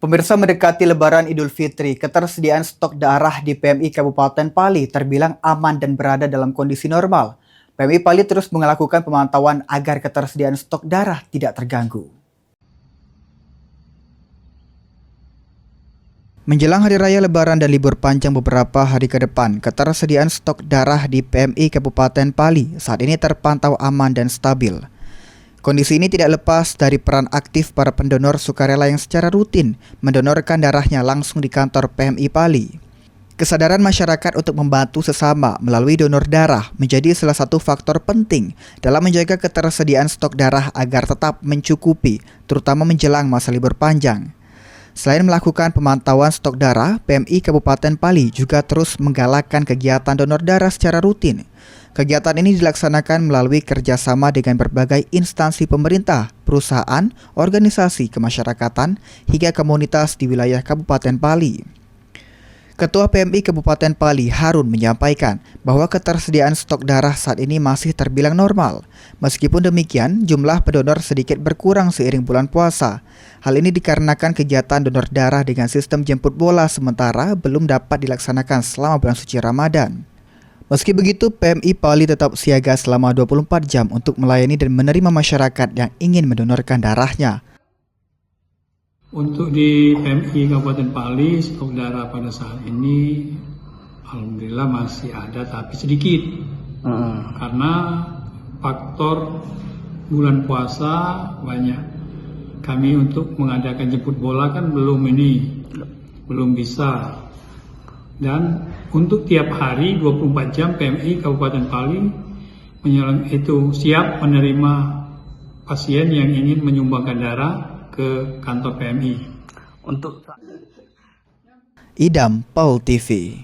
Pemirsa, mendekati Lebaran Idul Fitri, ketersediaan stok darah di PMI Kabupaten Pali terbilang aman dan berada dalam kondisi normal. PMI Pali terus melakukan pemantauan agar ketersediaan stok darah tidak terganggu. Menjelang Hari Raya Lebaran dan libur panjang beberapa hari ke depan, ketersediaan stok darah di PMI Kabupaten Pali saat ini terpantau aman dan stabil. Kondisi ini tidak lepas dari peran aktif para pendonor sukarela yang secara rutin mendonorkan darahnya langsung di kantor PMI Pali. Kesadaran masyarakat untuk membantu sesama melalui donor darah menjadi salah satu faktor penting dalam menjaga ketersediaan stok darah agar tetap mencukupi, terutama menjelang masa libur panjang. Selain melakukan pemantauan stok darah, PMI Kabupaten Pali juga terus menggalakkan kegiatan donor darah secara rutin. Kegiatan ini dilaksanakan melalui kerjasama dengan berbagai instansi pemerintah, perusahaan, organisasi kemasyarakatan, hingga komunitas di wilayah Kabupaten Pali. Ketua PMI Kabupaten Pali, Harun, menyampaikan bahwa ketersediaan stok darah saat ini masih terbilang normal. Meskipun demikian, jumlah pendonor sedikit berkurang seiring bulan puasa. Hal ini dikarenakan kegiatan donor darah dengan sistem jemput bola sementara belum dapat dilaksanakan selama bulan suci Ramadan. Meski begitu, PMI Pali tetap siaga selama 24 jam untuk melayani dan menerima masyarakat yang ingin mendonorkan darahnya. Untuk di PMI Kabupaten Pali, stok darah pada saat ini alhamdulillah masih ada tapi sedikit. Karena faktor bulan puasa banyak. Kami untuk mengadakan jemput bola kan belum bisa. Dan untuk tiap hari 24 jam PMI Kabupaten Pali siap menerima pasien yang ingin menyumbangkan darah ke kantor PMI. Idam, Paul TV.